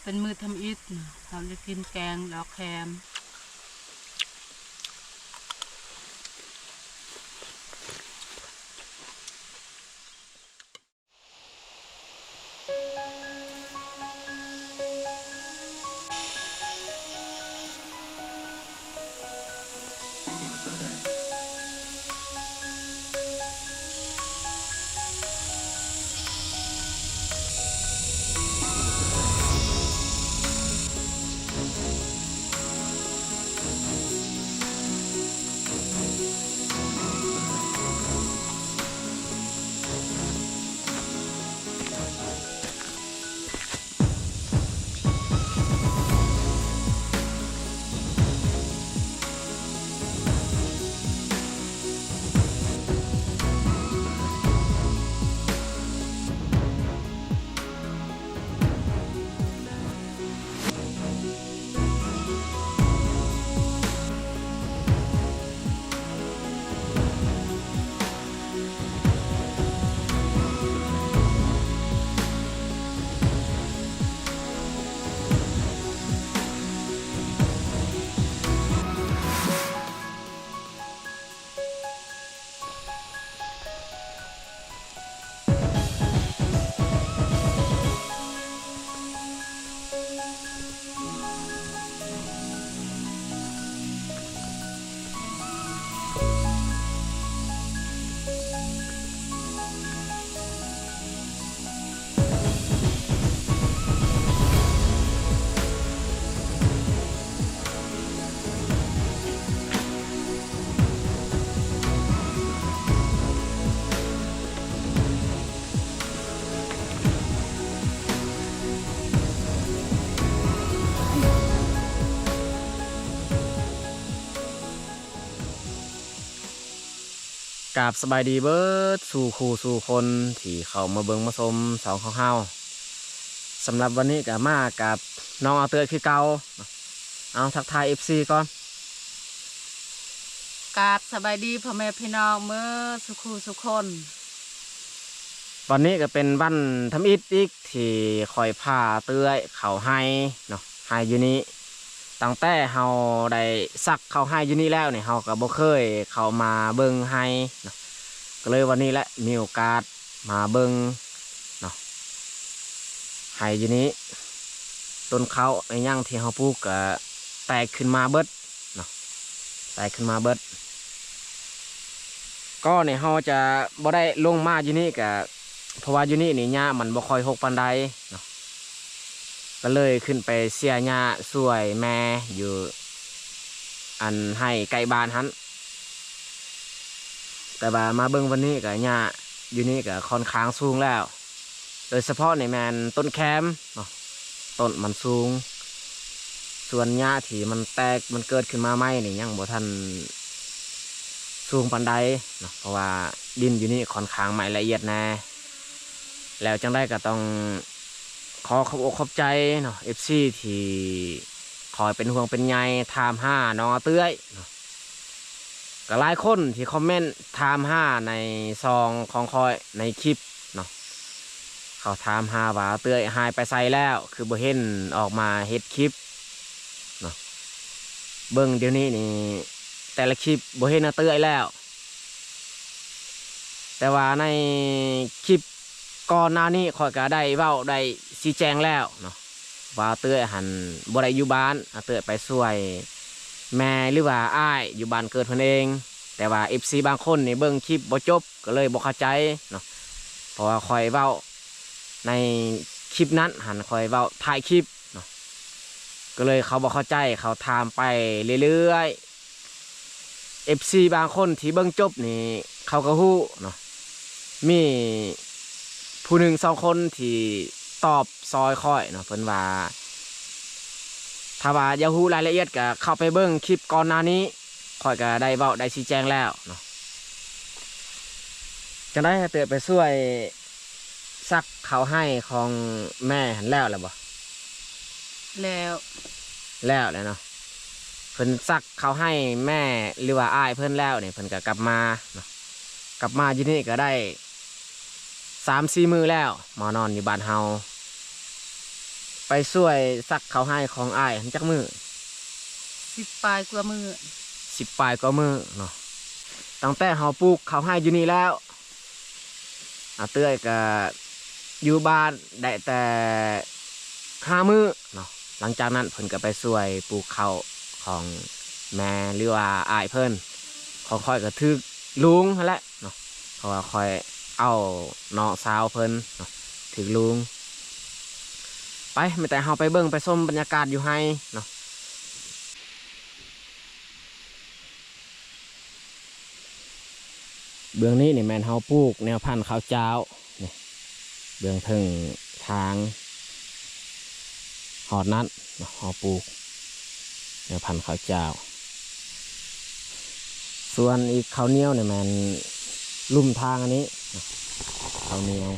เป็นมือทำอิฐเราจะกินแกงดอกแคมกราบสบายดีเบิร์ดสู่ครูสู่คนที่เขามาเบิงมาชมสองของเฮาสำหรับวันนี้กับมากับน้องเอาเตยคือเก่าเอาทักทาย FC ก่อนกราบสบายดีพ่อแม่พี่น้องเมื่อสุขูสุขคน วันนี้ก็เป็นวันทำอิฐอีกที่คอยพาเตยเขาให้เนาะให้อยู่นี้ตั้งแต่เฮาได้ซักเขาให้อยู่นี่แล้วเนี่ยเฮาก็บ่เคยเข้ามาเบิ่งให้เนาะก็เลยวันนี้แหละมีโอกาสมาเบิ่งเนาะให้อยู่นี้ต้นเขาในย่างที่เฮาปลูกก็แตกขึ้นมาเบิดเนาะแตกขึ้นมาเบิดก็เนี่ยเฮาจะบ่ได้ลงมาอยู่นี่ก็เพราะว่าอยู่นี่นี่หญ้ามันบ่ค่อยหกปานใดเนาะก็เลยขึ้นไปเสียหญ้าสวยแม่อยู่อันให้ไก่บ้านหันแต่ว่ามาเบิ่งวันนี้ก็หญ้าอยู่นี่ก็ค่อนข้างสูงแล้วโดยเฉพาะในแมนต้นแคมเนาะต้นมันสูงส่วนหญ้าที่มันแตกมันเกิดขึ้นมาใหม่นี่ยังบ่ทันสูงปานใดเนาะเพราะว่าดินอยู่นี่ค่อนข้างใหม่ละเอียดแน่แล้วจังได้ก็ต้องขอขอบอกขอบใจเนาะ FC ที่คอยเป็นห่วงเป็นใยถามหาน้องเตื้อยเนาะก็หลายคนที่คอมเมนต์ถามหาในซองของคอยในคลิปเนาะเขาถามหาว่าเตื้อยหายไปใส่แล้วคือบ่เห็นออกมาเฮ็ดคลิปเนาะเบิ่งเดี๋ยวนี้นี่แต่ละคลิปบ่เห็นเตื้อยแล้วแต่ว่าในคลิปก่อนหน้านี้ข้อยก็ได้เว้าได้ชี้แจงแล้วเนาะว่าเตื้อยหันบ่ได้อยู่บ้านเตื้อยไปช่วยแม่หรือว่าอ้ายอยู่บ้านเกิดเพิ่นเองแต่ว่า FC บางคนนี่เบิ่งคลิปบ่จบก็เลยบ่เข้าใจเนาะเพราะว่าข้อยเว้าในคลิปนั้นหันข้อยเว้าถ่ายคลิปเนาะก็เลยเขาบ่เข้าใจเขาถามไปเรื่อยๆ FC บางคนที่เบิ่งจบนี่เขาก็ฮู้เนาะมีผู้หนึ่งสองคนที่ตอบซอยค่อยเนาะเพิ่นว่าถ้าว่าอยากรู้รายละเอียดก็เข้าไปเบิ่งคลิปก่อนหน้านี้ค่อยก็ได้เว้าได้ชี้แจงแล้วเนาะจะได้เตือนไปช่วยซักเขาให้ของแม่หันแล้วบ่แล้วแล้วเนาะเพิ่นซักเขาให้แม่หรือว่าอ้ายเพิ่นแล้วเนี่ยเพิ่นก็กลับมาเนาะกลับมาที่นี่ก็ได้3-4 มื้อแล้วมานอนอยู่บ้านเฮา ไปช่วยซักเขาให้ของอ้ายหันจักมือ 10 ปลายกว่ามือ 10 ปลายก็มือเนาะตั้งแต่เฮาปลูกเขาให้อยู่นี่แล้วเตื้อยก็อยู่บ้านได้แต่5 มื้อเนาะหลังจากนั้นเพิ่นก็ไปช่วยปลูกข้าวของแม่หรือว่าอ้ายเพิ่นของค่อยก็ถึกลุงนั่นแหละเนาะเพราะว่าค่อยเอาน้องสาวเพิ่นเนาะถึกลุงไปไม่แต่เฮาไปเบิ่งไปชมบรรยากาศอยู่ให้เนาะเบื้องนี้นี่แมนเฮาปลูกแนวพันธุ์ข้าวเจ้านี่เบื้องถึงทางหอดนั้นเฮาปลูกแนวพันธุ์ข้าวเจ้าส่วนอีกข้าวเหนียวเนี่ยแมนลุ่มทางอันนี้ข้าวเหนียว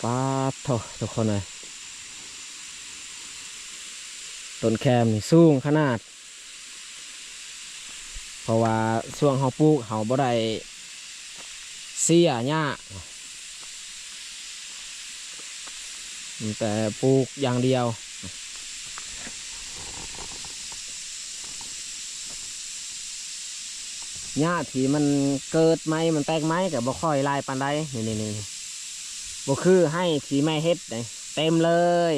ป้าโถทุกคนเลยต้นแคมนี่สูงขนาดเพราะว่าช่วงเฮาปลูกเฮาบ่ได้เสียหญ้าแต่ปลูกอย่างเดียวหญ้าที่มันเกิดไหมมันแตกไหมกับบ่ค่อยลายปานใดนี่บ่คือให้ที่ไม่เฮ็ดเลยเต็มเลย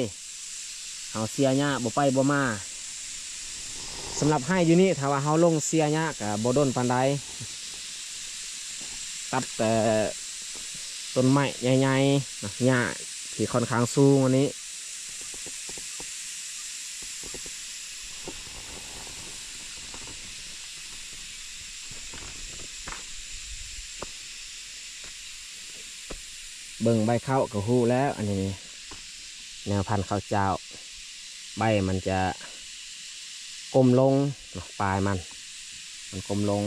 เฮาเสียหญ้าบ่ไปบ่มาสำหรับให้อยู่นี่ถ้าว่าเฮาลงเสียหญ้ากับบ่ด้นปานใดตัดแต่ต้นไม้ใหญ่ๆหญ้าที่ค่อนข้างสูงอันนี้เบิ่งใบข้าวก็ฮู้แล้วอันนี้แนวพันธุ์ข้าวเจ้าใบมันจะกลมลงปลายมันกลมลง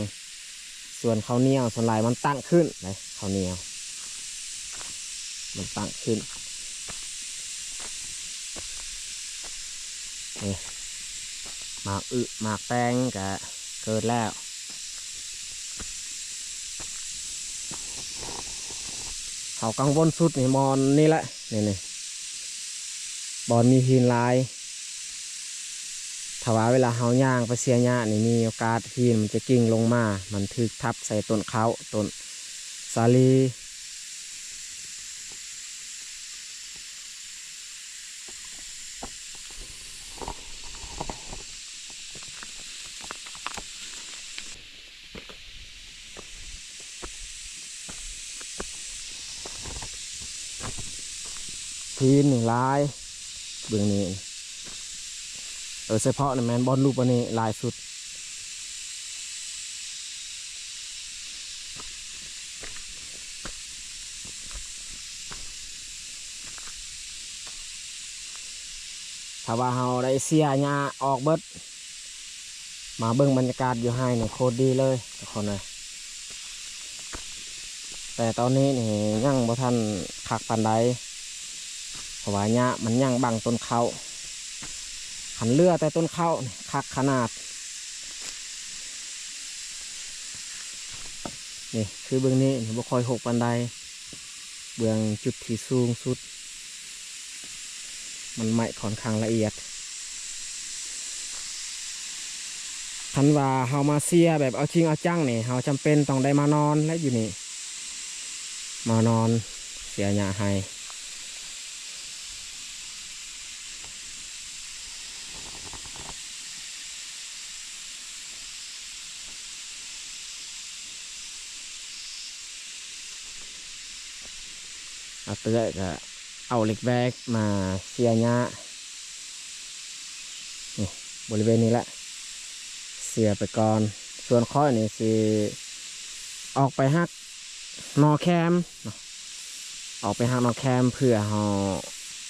ส่วนข้าวเหนียวส่วนลายมันตั้งขึ้นเลยข้าวเหนียวมันตั้งขึ้นนี่หมากหมากแตงก็เกิดแล้วเขากังวลสุดนี่มอนนี่แหละนี่บอนมีหินลายถ้าว่าเวลาเฮาย่างไปเสียหญ้านี่มีโอกาสหินมันจะกิ่งลงมามันถึกทับใส่ต้นเขาต้นสาลีหินนี่ลายเบื้องนี้เฉพาะในแมนบอลรูปอันนี้ลายสุดถ้าว่าเฮาได้เสียหญ้าออกเบิดมาเบิ่งบรรยากาศอยู่ให้เนี่ยโคตรดีเลยทุกคนเลยแต่ตอนนี้นี่ยังบ่ทันคักปานใดเพราะว่าหญ้ามันยังบังต้นเขาขันเลือแต่ต้นเขาคักขนาดนี่คือเบื้องนี้บ่ค่อยหกปานใดเบื้องจุดที่สูงสุดมันไหม้ค่อนข้างละเอียดคันว่าเฮามาเสียแบบเอาจริงเอาจังนี่เฮาจำเป็นต้องได้มานอนและอยู่นี่มานอนเสียหญ้าให้เตื้อยก็เอาเหล็กแบกมาเสียหญ้านี่บริเวณนี้แหละเสียไปก่อนส่วนข้อยนี่สิออกไปหักนอแคมออกไปหักนอแคมเพื่อ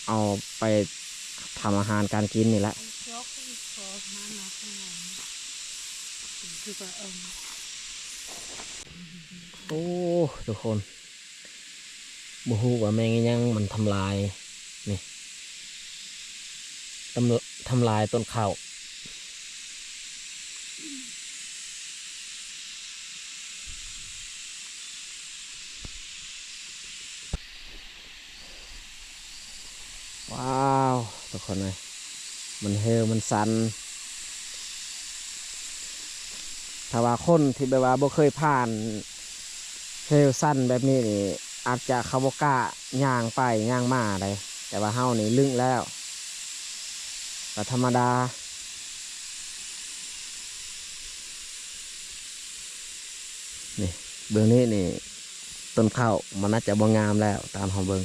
เอาไปทำอาหารการกินนี่แหละโอ้ทุกคนบูฮูว่าแมงยังมันทำลายนี่ทำลายต้นข้าว ว้าวทุกคนเลยมันเฮลมันสันถ้าว่าคนที่แบบว่าบ่เคยผ่านเฮลสั้นแบบนี้นี่อาจจะเขาบ่กล้าย่างไปย่างมาเลยแต่ว่าเฮานี่ลึ่งแล้วก็ธรรมดานี่เบื้องนี้นี่ต้นข้าวมันน่าจะบ่งามแล้วตามเฮาเบิ่ง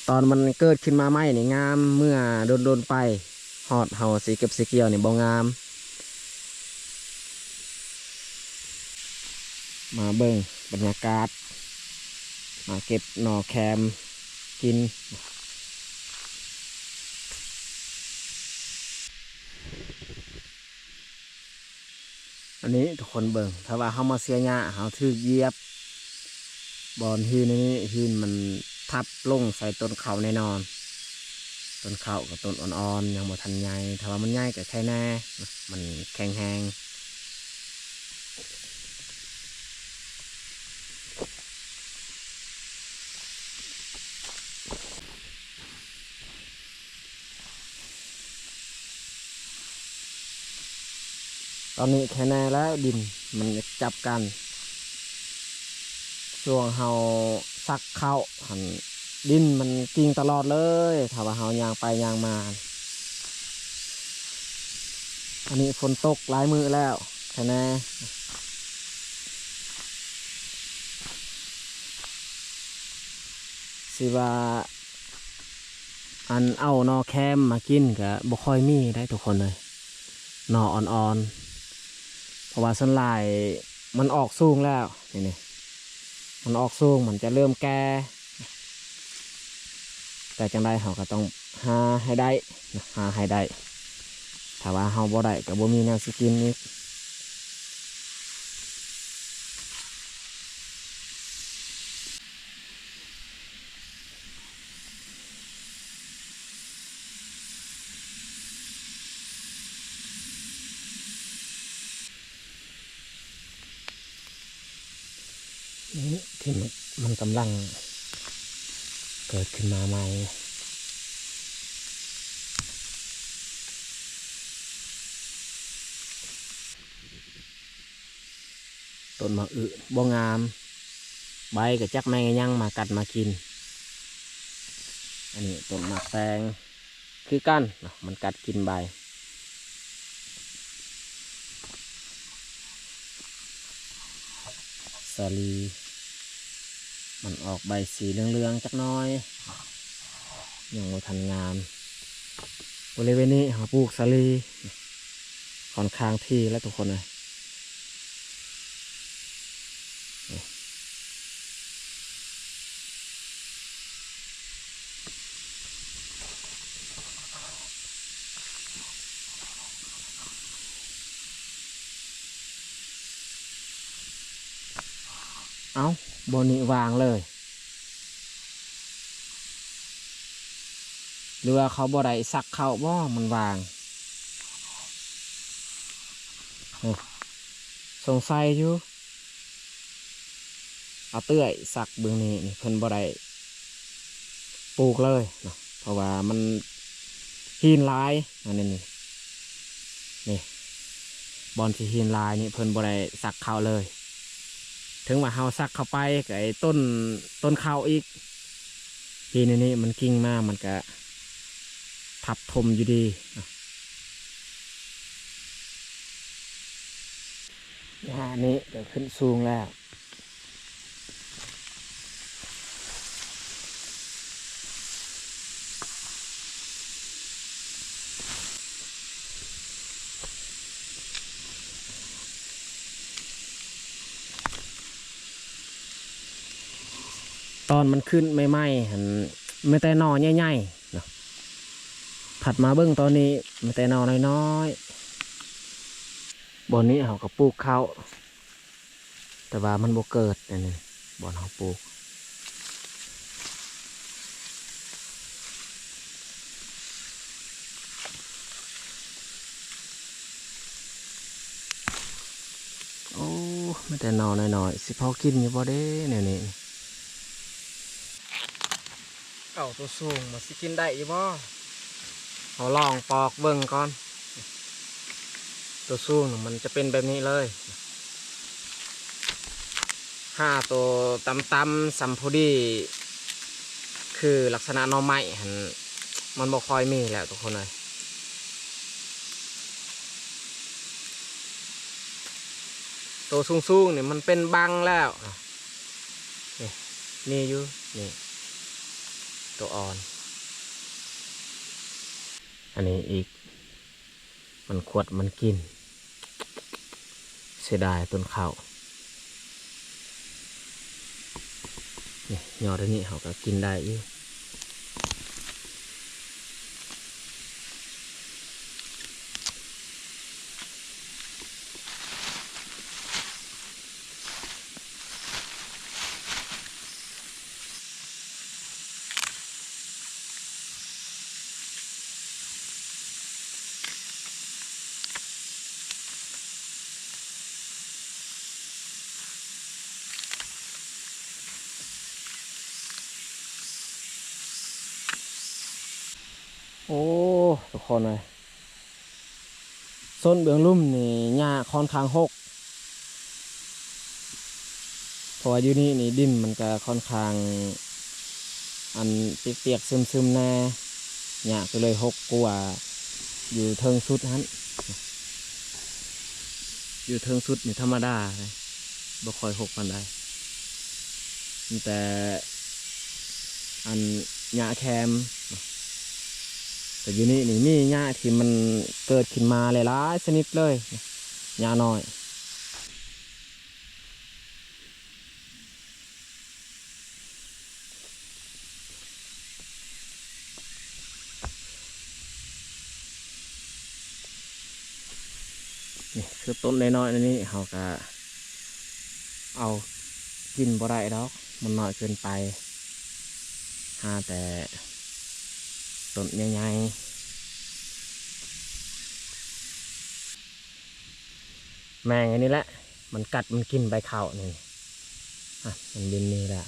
ตอนมันเกิดขึ้นมาใหม่นี่งามเมื่อโดนไปฮอดเฮาสีเก็บสีเกี่ยวนี่บ่งามมาเบิ่งบรรยากาศมาเก็บหน่อแคมกินอันนี้ทุกคนเบิ่งถ้าว่าเฮามาเสียหญ้าเฮาถือเหยียบบอนหินนี้หินมันทับลงใส่ต้นเขาแน่นอนต้นเขากับต้นอ่อนๆยังบ่ทันใหญ่ถ้าว่ามันใหญ่ก็แค่แน่มันแข็งแรงตอนนี้แค่แน่แล้วดินมันจับกันช่วงเฮาซักเข้าหันดินมันกิ่งตลอดเลยถ้าว่าเฮายางไปยางมาอันนี้ฝนตกหลายมือแล้วแค่แน่สิว่าอันเอานอแคมมากินก็บ่ค่อยมีได้ทุกคนเลยนออ่อนๆเพราะว่าส่วนหลายมันออกสูงแล้วนี่มันออกสูงมันจะเริ่มแก่แต่จังได้เขาก็ต้องหาให้ได้หาให้ได้ถ้าว่าเฮาบ่ได้ก็บ่มีแนวสิกินอีกนี่ที่มันกำลังเกิดขึ้นมาใหม่ต้นมะอึบ่งามใบก็จักแมงยังมากัดมากินอันนี้ต้นหมากแตงคือกันมันกัดกินใบสาลีมันออกใบสีเหลืองๆจักน้อยยังบ่ทันงามบริเวณนี้หาปลูกสาลีค่อนข้างที่แล้วทุกคนเลยเอาบนนี้วางเลยหรือว่าเขาบ่ได้สักเข้าบ่มันวางสงสัยอยู่เอาเตื้อยสักเบื้องนี้นี่เพิ่นบ่ได้ปลูกเลยเนาะเพราะว่ามันหินลายอันนี้นี่บอนที่หินลายนี่เพิ่นบ่ได้สักเข้าเลยถึงว่าเฮาสักเข้าไปกับไอ้ต้นข้าวอีกหินนี่มันกิ่งมากมันก็ทับถมอยู่ดีอันนี้เดี๋ยวขึ้นสูงแล้วตอนมันขึ้นไม่ไหม้หันไม่แต่หนอใหญ่ๆเนาะถัดมาเบิ้งตอนนี้ไม่แต่หนอน้อยๆบอนนี้เขาก็ปลูกข้าวแต่ว่ามันบ่เกิดอันนี้บอนเขาปลูกโอ้ไม่แต่หนอน้อยๆสิพอกินอยู่บ่เด้เนี่ยนี่ เก่าตัวสูงมาสิกินได้ยี่บ่เอาลองปอกเบิ่งก่อนตัวสูงมันจะเป็นแบบนี้เลย5ตัวตำๆซัมพอดีคือลักษณะหน่อไม้มันบ่ค่อยมีแล้วทุกคนเลยตัวสูงๆนี่มันเป็นบังแล้วนี่อยู่นี่ตัวอ่อนอันนี้อีกมันขวดมันกินเสียดายต้นข้าวนี่ยอดอันนี้เขาก็กินได้อยู่โอ้ทุกคนเลยส้นเบื้องลุ่มนี่หญ้าค่อนข้างหกเพราะว่าอยู่นี่ดินมันก็ค่อนข้างอันเปียกๆซึมๆแน่หญ้าก็เลยหกกว่าอยู่เทิงสุดฮั่นอยู่เทิงสุดนี่ธรรมดาเลยบ่ค่อยหกปานใดมีแต่อันหญ้าแคมแต่อยู่นี่มีหญ้าที่มันเกิดขึ้นมาหลายๆชนิดเลยหญ้าน้อยนี่คือต้นน้อยๆนี่เขาก็เอากินบ่ได้ดอกมันน้อยเกินไปหาแต่ต้นใหญ่ๆแมงอันนี้แหละมันกัดมันกินใบข้าวนี่มันบินนี่แหละ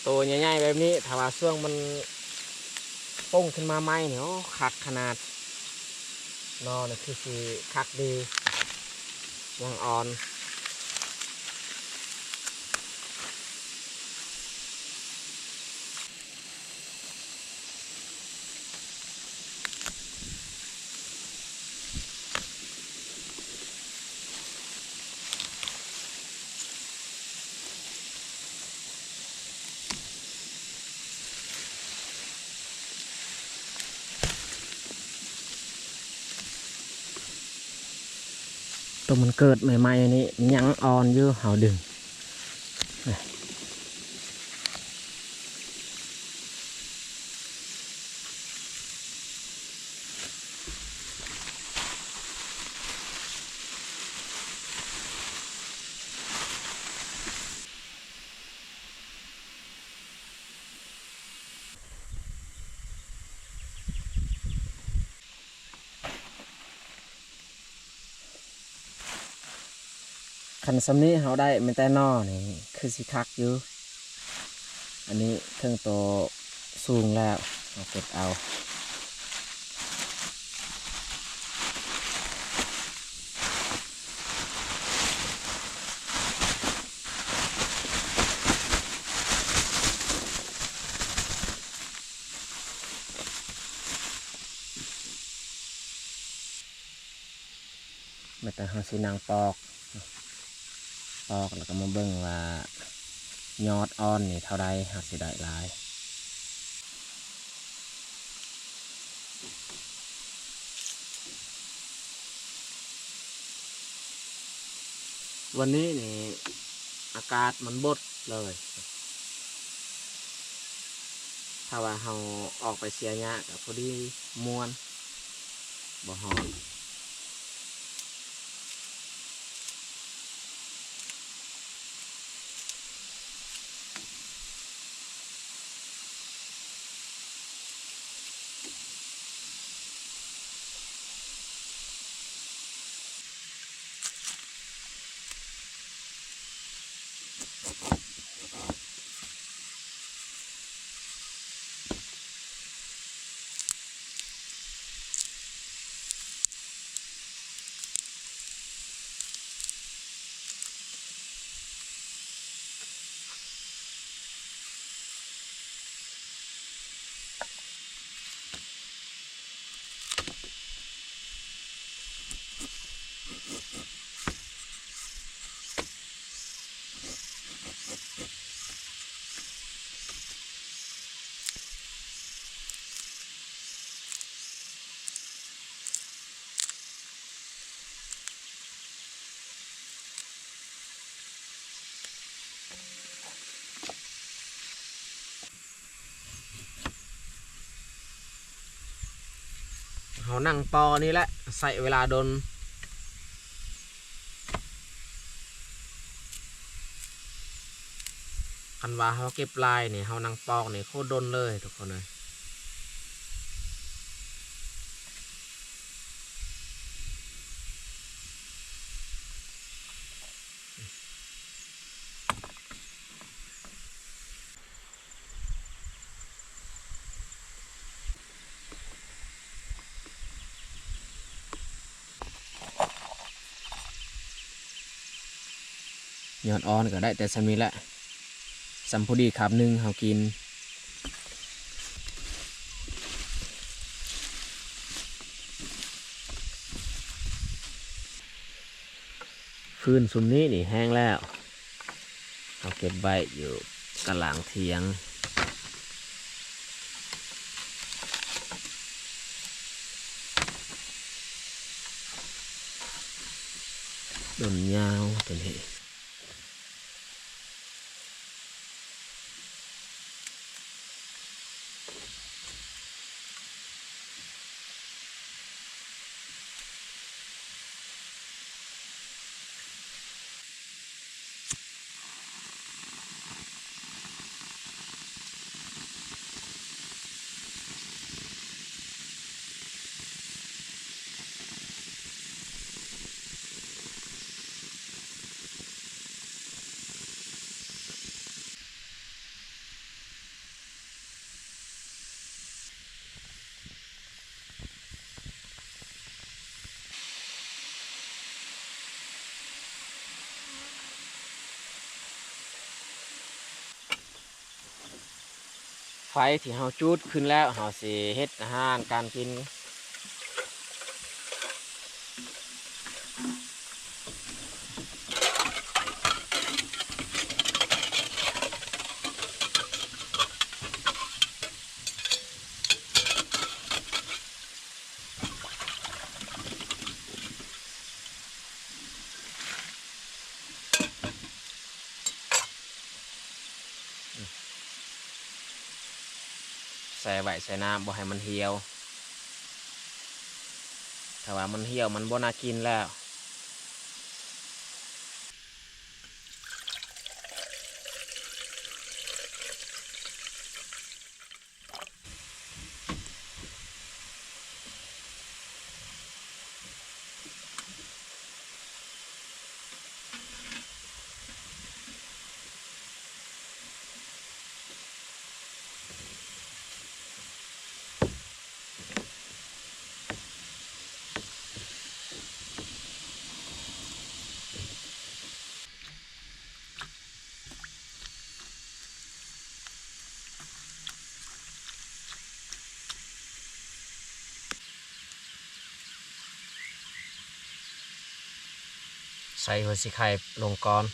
ตัวใหญ่ๆแบบนี้ถ้าว่าช่วงมันป่งขึ้นมาใหม่เนี่ยคักขนาดนอนี่คือสีคักดียังอ่อนตัวมันเกิดใหม่ๆนี่ยังอ่อนอยู่เขาดึงคันสำนี้เขาได้เป็นแต่นอนี่คือสิคักอยู่อันนี้เครื่องตัวสูงแล้วเอาเก็บเอาไม่แต่เขาสินางปอกแล้วก็มาเบิ่งว่ายอดอ่อนนี่เท่าไรหาสิได้หลายวันนี้นี่อากาศมันบดเลยถ้าว่าเราออกไปเสียหญ้ากับพอดีมวนบ่ฮ้อน เขานั่งปอนี่แหละใส่เวลาโดนคันว่าเขาเก็บลายนี่เขานั่งปอกนี่โคตรโดนเลยทุกคนเลยยอดอ่อนก็ได้แต่สำนี้แหละสัมพอดีครับหนึ่งเขากินฟืนซุมนี้นี่แห้งแล้วเขาเก็บใบอยู่กลางเทียงต้นยาวตัวนี้ไฟที่เขาจุดขึ้นแล้วเขาสิเฮ็ดอาหารการกินใส่ไว้ใส่น้ำบ่ให้มันเหี่ยวถ้าว่ามันเหี่ยวมันบ่น่ากินแล้วใส่หัวสิไข่ลงก่อนส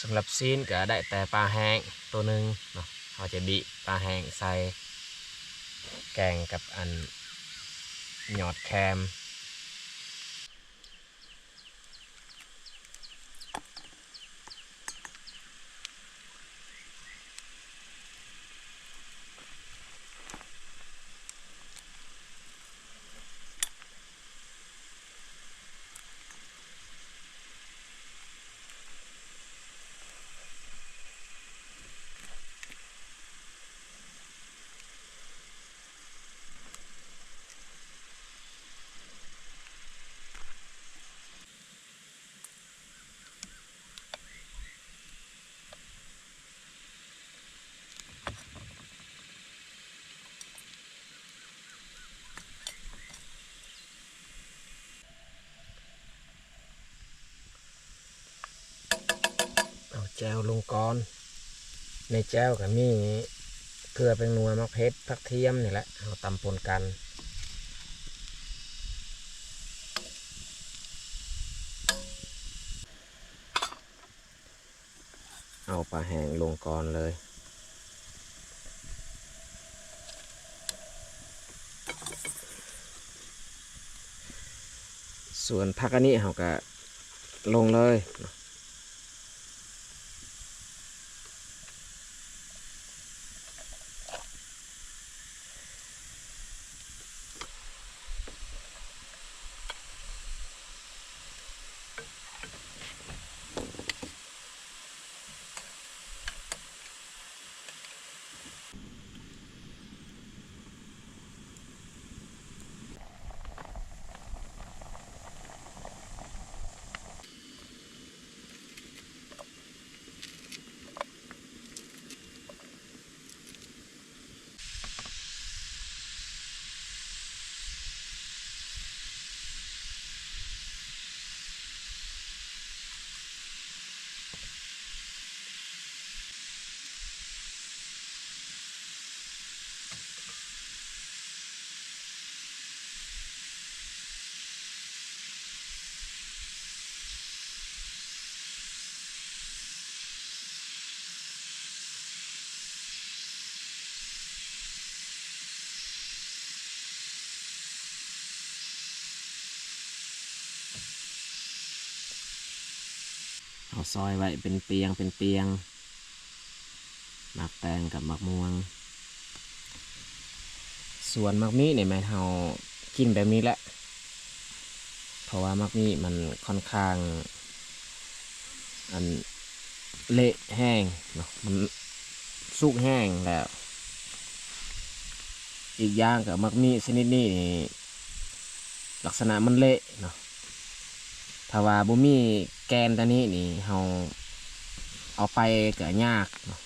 ำหรับซีนก็ได้แต่ปลาแห้งตัวหนึ่งเนาะเขาจะบิปลาแห้งใส่แกงกับอันหยอดแคมเอาแจวลงก่อนในแจวก็มีเกลือเป็นนัวมะเขือผักเทียมนี่แหละเอาตำปนกันเอาปลาแห้งลงก่อนเลยส่วนผักอันนี้เขาก็ลงเลย เขาซอยไว้เป็นเปียงเป็นเปียงหมักแตงกับหมักม่วงส่วนหมักมี่เนี่ยแม่เฮากินแบบนี้แหละเพราะว่าหมักมี่มันค่อนข้างอันเละแห้งเนาะมันสุกแห้งแล้วอีกอย่างกับหมักมี่ชนิดนี้นี่ลักษณะมันเละเนาะถ้าว่าบ่มีแกนตัวนี้นี่เฮาเอาไปก็ยากเนาะ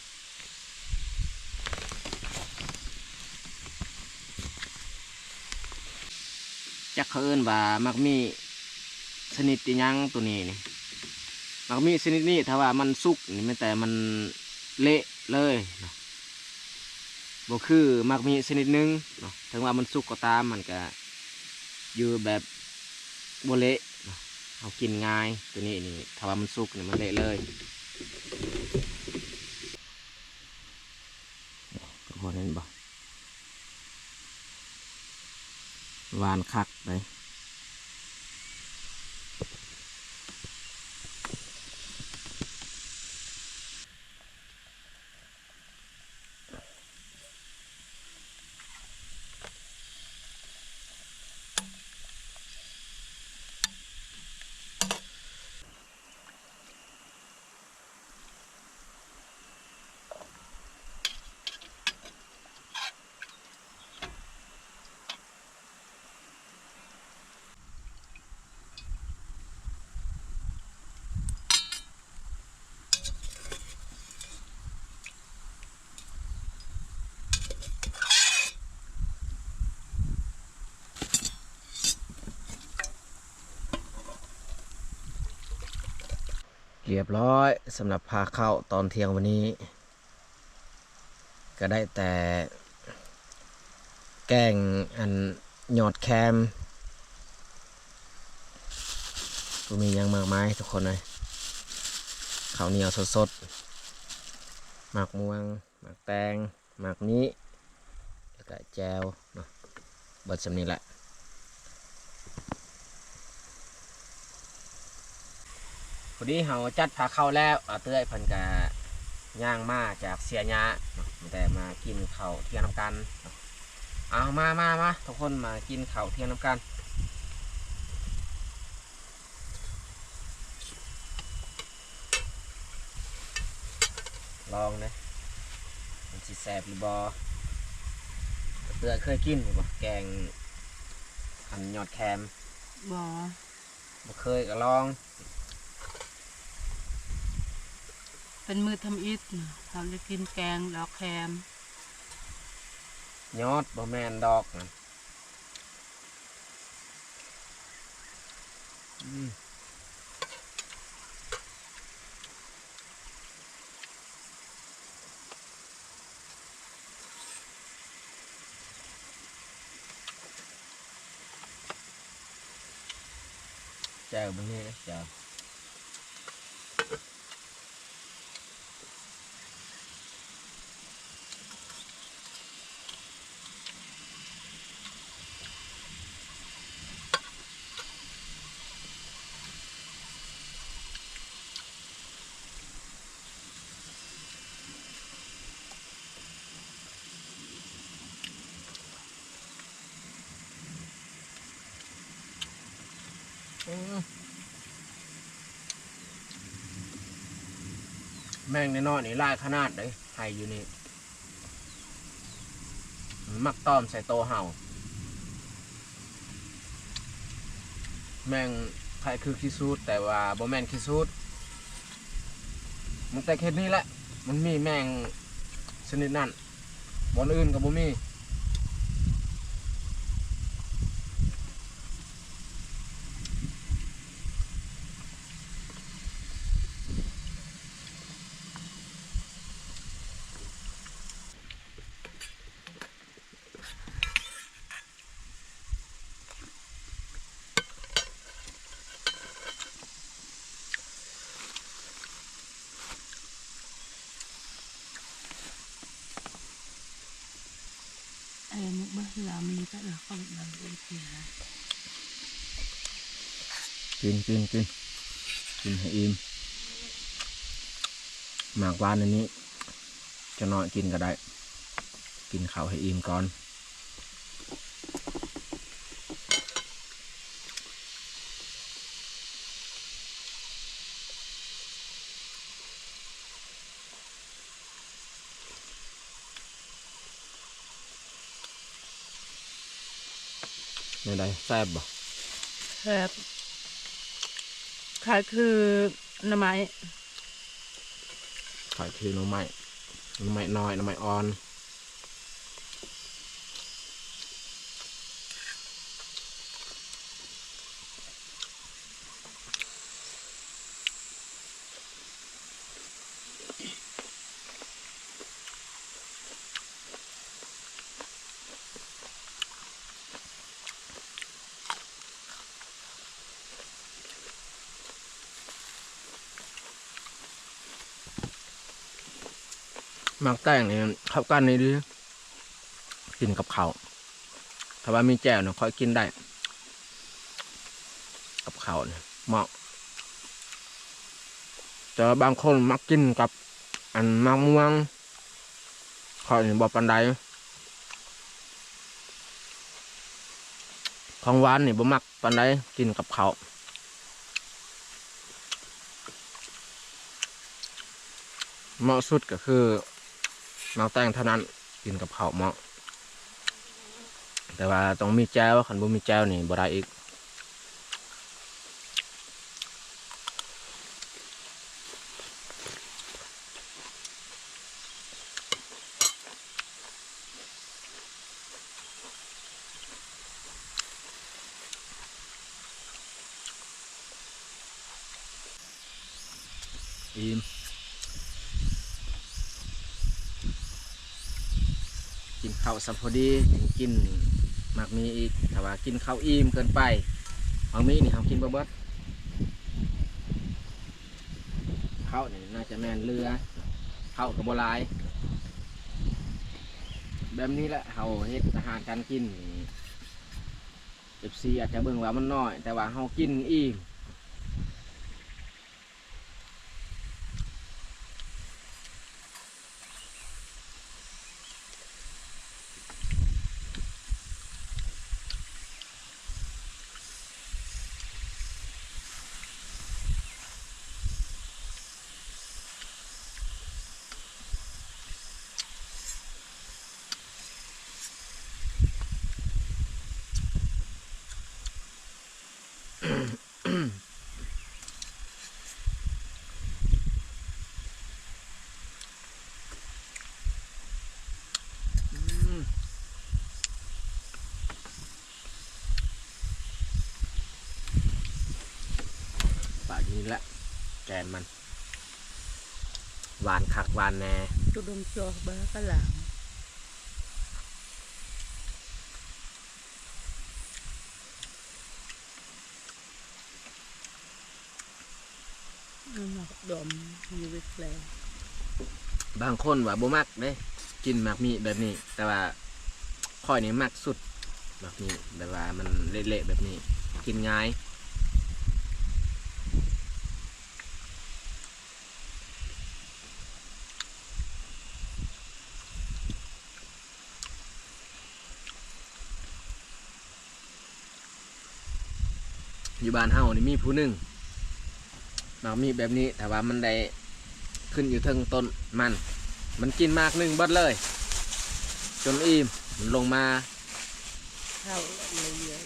จักเขาเอิ้นว่ามักมีชนิดอิหยังตัวนี้นี่มักมีชนิดนี้ถ้าว่ามันสุกนี่มันแต่มันเละเลยเนาะบ่คือมักมีชนิดหนึงเนาะถึงว่ามันสุกก็ตามมันก็อยู่แบบบ่เละเนาะเอากินง่ายตัวนี้นี่ถ้าว่ามันสุกนี่มันเละเลยก็พอเห็นบ่หวานคักเลยเรียบร้อยสำหรับพาเข้าตอนเที่ยงวันนี้ ก็ได้แต่แกงอันยอดแคมก็มียังมากมายทุกคนเลยข้าวเหนียวสดๆหมักม่วงหมักแตงหมักนี้แล้วก็แจวเนาะเบิดสำนี้แหละพอดีเฮาจัดพาเข้าแล้วเตื้อยเพิ่นกะย่างมาจากเสียหญ้าเนาะแต่มากินข้าวเที่ยงน้ำกันเนาะเอามาทุกคนมากินข้าวเที่ยงน้ำกันลองนะมันสิแซ่บหรือบอเตื้อยเคยกินหรือบ่แกงอันยอดแคม บ่ บ่เคยก็ลอง เป็นมือทำอิฐนะเขาจะกินแกงดอกแคม ยอดบ่แมนดอกนะแจ่วบางนี้นะแจ่วแม่งในนอนนี่ลายขนาดเลยไห้อยู่นี่มักต้อมใส่โตเห่าแม่งไข่คือขี้ซูดแต่ว่าบ่แม่นขี้ซูดมันแต่แค่นี้แหละมันมีแม่งชนิดนั้นบอนอื่นกับบ่มีไอ้มุกบ้าลามีก็เราเข้ามาดูทีนะ กินให้อิ่ม หมากหวานอันนี้จะน้อยกินก็ได้กินข้าวให้อิ่มก่อนในใดแซ่บบ่ ครับขายคือหน่อไม้ ขายคือหน้ำไม้น้อยหน้ำไม้อ่อนหมากแต้งนี่เข้ากันนี่ดิกินกับข้าวถ้าว่ามีแจ่วเนี่ยค่อยกินได้กับข้าวเนี่ยเหมาะแต่บางคนมักกินกับอันมะม่วงข้อยนี่บ่ปานใดของหวานนี่บ่มักปานใดกินกับข้าวเหมาะสุดก็คือหมากแต้งเท่านั้นกินกับข้าวเหมาะแต่ว่าต้องมีแจ่วคันบ่มีแจ่วนี่บ่ได้อีกอิ่มกินข้าวสัพพอดีกินหมากมีอีกถ้าว่ากินข้าวอิ่มเกินไปหมากมีนี่เฮากินบ่เบิดข้าวนี่น่าจะแม่นเรือข้าวก็บ่หลายแบบนี้แหละเฮาเฮ็ดอาหารการกินนี่ FC อาจจะเบิ่งว่ามันน้อยแต่ว่าเฮากินอิ่มปากนี้ละแกนมันหวานคักหวานแน่ จุดมจอกบ้ากะหลังหมักดมอยู่วิแล บางคนว่าบ่มักเด้กินหมากมีแบบนี้ แต่ว่าข้อยนี่มักสุดหมากมีแบบว่ามันเละๆแบบนี้ กินง่ายอยู่บ้านเฮานี่มีผู้หนึ่งหมากมีแบบนี้แต่ว่ามันได้ขึ้นอยู่เทิงต้นมันกินมากหนึ่งเบิดเลย จนอิ่มมันลงมา เข้าเลยเยอะ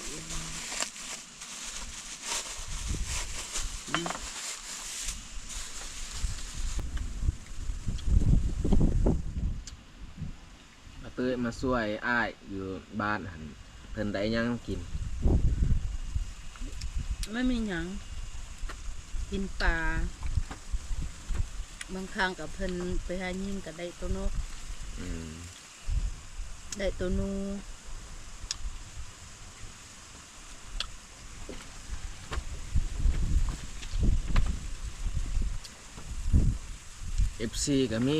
เอาเต้ยมาช่วยอ้ายอยู่บ้านหันเพิ่นได้หยังกิน ไม่มีหยังกินปลาบางครั้งกับเพิ่นไปหายิงก็ได้ตัวนก อืม ได้ตัวนู FC ก็มี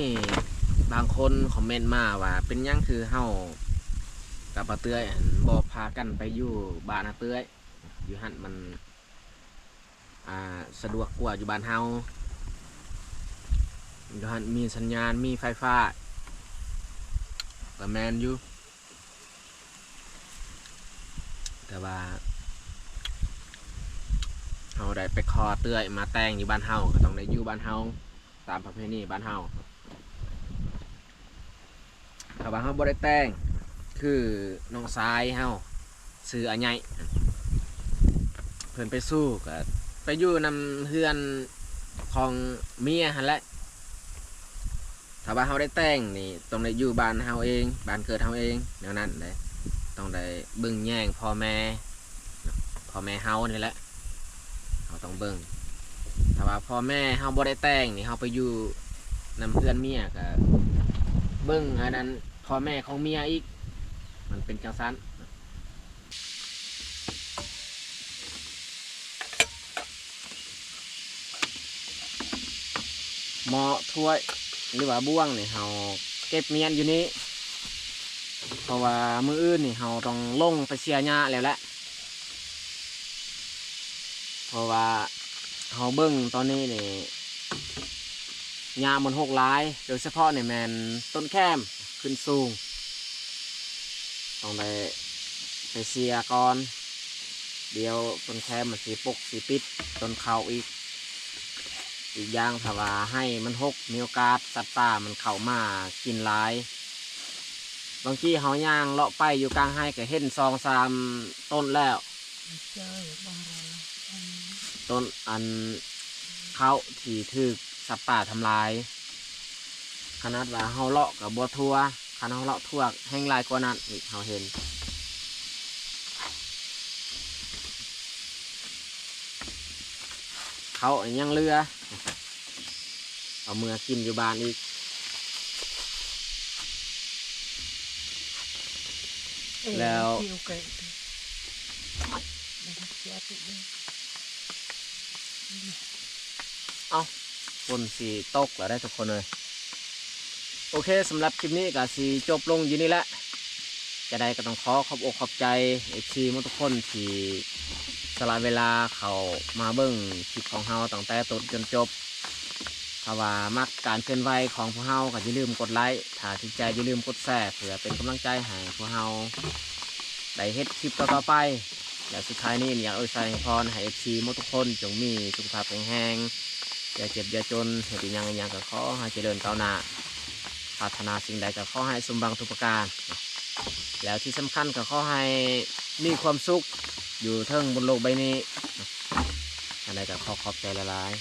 บางคนคอมเมนต์มาว่าเป็นหยังคือเฮากับป้าเตื้อยอั่นบ่พากันไปอยู่บ้านอาเตื้อยอยู่หั่นมันสะดวกกว่าอยู่บ้านเฮา อยู่หันมีสัญญาณมีไฟฟ้าก็แมนอยู่แต่ว่าเฮาได้ไปคอเตื้อยมาแต่งอยู่บ้านเฮาก็ต้องได้อยู่บ้านเฮาตามประเพณีบ้านเฮาถ้าว่าเฮาบ่ได้แต่งคือน้องชายเฮาซื้ออันใหญ่เพิ่นไปสู้ก็ไปอยู่นำเฮือนของเมียหั่นแหละถ้าว่าเฮาได้แต่งนี่ต้องได้อยู่บ้านเฮาเองบ้านเกิดเฮาเองแนวนั้นเลยต้องได้เบิ่งแย่งพ่อแม่เฮานี่แหละเฮาต้องเบิ่งถ้าว่าพ่อแม่เฮาบ่ได้แต่งนี่เฮาไปอยู่นำเพื่อนเมียก็เบิ่งอันนั้นพ่อแม่ของเมียอีกมันเป็นจังซั่นหม้อถ้วยหรือว่าบ่วงนี่เฮาเก็บเมียนอยู่นี้เพราะว่ามื้ออื่นนี่เฮาต้องลงไปเสียหญ้าแล้วแหละเพราะว่าเฮาเบิ่งตอนนี้นี่หญ้ามันหกหลายโดยเฉพาะนี่แม่นต้นแคมขึ้นสูงต้องได้ไปเสียก่อนเดี๋ยวต้นแคมมันสิปกสิปิดต้นเขาอีกอย่างถ้าว่าให้มันหกมีโอกาสสัตว์ป่ามันเข้ามากินหลายบางทีเฮาย่างเลาะไปอยู่กลางไร่ก็เห็น2-3ต้นแล้วต้นอันเขาที่ถูกสัตว์ป่าทำลายขนาดว่าเฮาเลาะกับบัวทัวขนาดเฮาเลาะทั่วแห้งหลายกว่านั้นอีกเฮาเห็นเขายังเรือเอาเมื่อกินอยู่บ้านอีกแล้วฝนสีตกแล้วได้ทุกคนเลยโอเคสำหรับคลิปนี้ก็สีจบลงอยู่นี่แหละจะได้ก็ต้องขอบอกขอบใจFCทุกคนที่สละเวลาเขามาเบิ้งคลิปของเฮาตั้งแต่ต้นจนจบถ้าว่ามักการเคลื่อนไหวของพวกเฮาก็อย่าลืมกดไลค์ถ้าถูกใจอย่าลืมกดแชร์เพื่อเป็นกำลังใจให้พวกเฮาได้เฮ็ดคลิปต่อไปและสุดท้ายนี้อยากใส่พรให้ FC ทุกคนจงมีสุขภาพแข็งแรงอย่าเจ็บอย่าจนเหตุยังก็ขอให้เจริญก้าวหน้าปรารถนาสิ่งใดก็ขอให้สมบังทุกประการแล้วที่สำคัญก็ขอให้มีความสุขอยู่เทิงบนโลกใบนี้อะไรก็ขอบใจละลาย